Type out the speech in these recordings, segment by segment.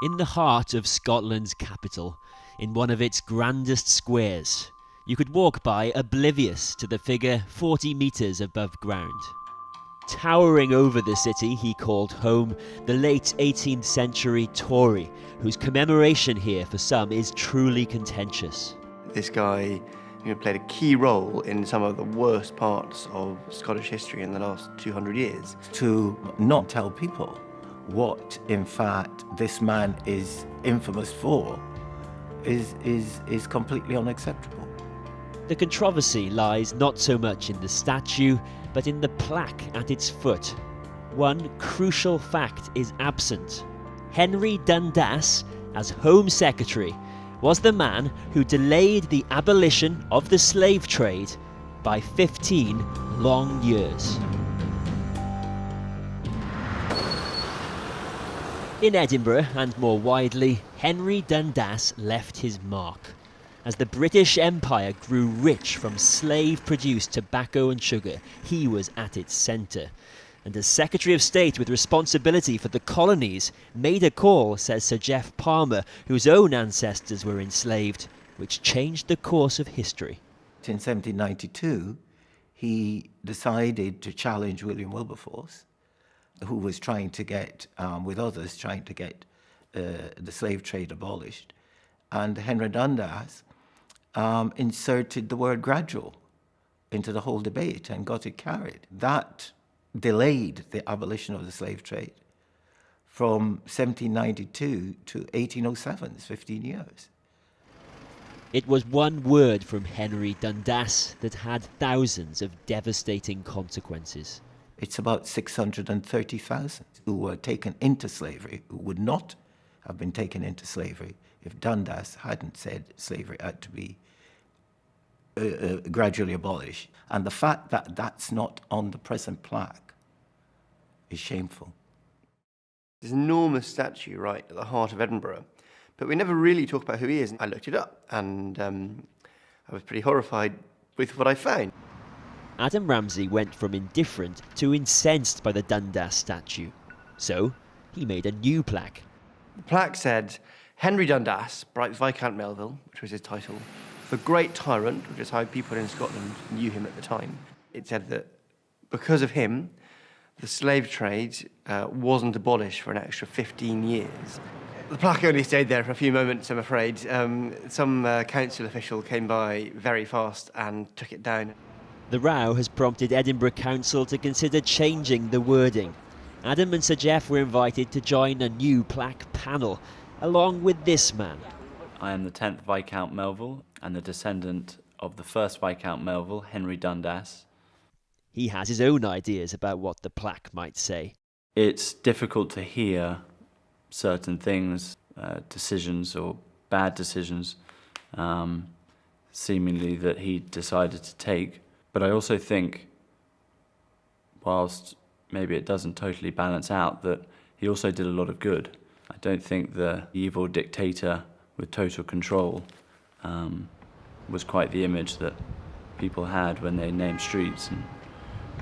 In the heart of Scotland's capital, in one of its grandest squares, you could walk by oblivious to the figure 40 metres above ground. Towering over the city he called home, the late 18th century Tory, whose commemoration here for some is truly contentious. This guy played a key role in some of the worst parts of Scottish history in the last 200 years. To not tell people what, in fact, this man is infamous for is completely unacceptable. The controversy lies not so much in the statue, but in the plaque at its foot. One crucial fact is absent. Henry Dundas, as Home Secretary, was the man who delayed the abolition of the slave trade by 15 long years. In Edinburgh, and more widely, Henry Dundas left his mark. As the British Empire grew rich from slave-produced tobacco and sugar, he was at its centre. And as Secretary of State with responsibility for the colonies, made a call, says Sir Geoff Palmer, whose own ancestors were enslaved, which changed the course of history. In 1792, he decided to challenge William Wilberforce, who was trying to get, with others, trying to get the slave trade abolished. And Henry Dundas inserted the word gradual into the whole debate and got it carried. That delayed the abolition of the slave trade from 1792 to 1807, it's 15 years. It was one word from Henry Dundas that had thousands of devastating consequences. It's about 630,000 who were taken into slavery, who would not have been taken into slavery if Dundas hadn't said slavery had to be gradually abolished. And the fact that that's not on the present plaque is shameful. This enormous statue right at the heart of Edinburgh, but we never really talk about who he is. I looked it up, and I was pretty horrified with what I found. Adam Ramsey went from indifferent to incensed by the Dundas statue. So, he made a new plaque. The plaque said, Henry Dundas, Bright Viscount Melville, which was his title, the great tyrant, which is how people in Scotland knew him at the time. It said that because of him, the slave trade wasn't abolished for an extra 15 years. The plaque only stayed there for a few moments, I'm afraid. Some council official came by very fast and took it down. The row has prompted Edinburgh Council to consider changing the wording. Adam and Sir Geoff were invited to join a new plaque panel, along with this man. I am the 10th Viscount Melville and the descendant of the 1st Viscount Melville, Henry Dundas. He has his own ideas about what the plaque might say. It's difficult to hear certain things, decisions or bad decisions, seemingly that he decided to take. But I also think, whilst maybe it doesn't totally balance out, that he also did a lot of good. I don't think the evil dictator with total control was quite the image that people had when they named streets and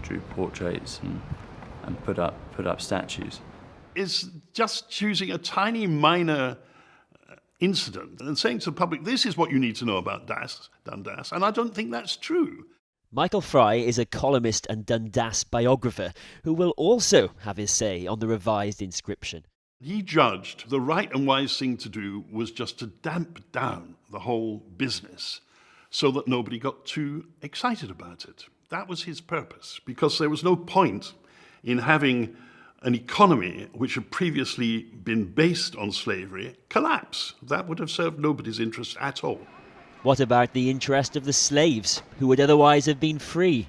drew portraits and put up statues. Is just choosing a tiny minor incident and saying to the public, this is what you need to know about Dundas, and I don't think that's true. Michael Fry is a columnist and Dundas biographer who will also have his say on the revised inscription. He judged the right and wise thing to do was just to damp down the whole business so that nobody got too excited about it. That was his purpose, because there was no point in having an economy which had previously been based on slavery collapse. That would have served nobody's interest at all. What about the interest of the slaves, who would otherwise have been free?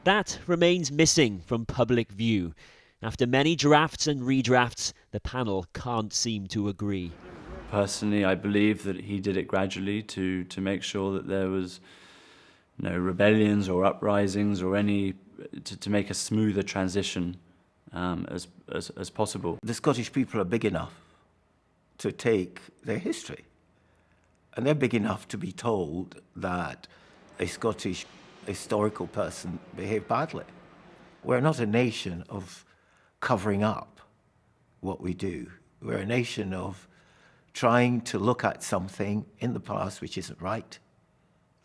That remains missing from public view. After many drafts and redrafts, the panel can't seem to agree. Personally, I believe that he did it gradually to make sure that there was no rebellions or uprisings or to make a smoother transition as possible. The Scottish people are big enough to take their history. And they're big enough to be told that a Scottish historical person behaved badly. We're not a nation of covering up what we do. We're a nation of trying to look at something in the past which isn't right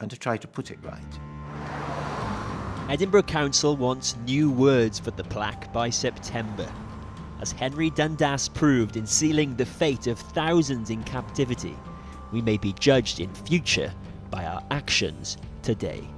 and to try to put it right. Edinburgh Council wants new words for the plaque by September, as Henry Dundas proved in sealing the fate of thousands in captivity. We may be judged in future by our actions today.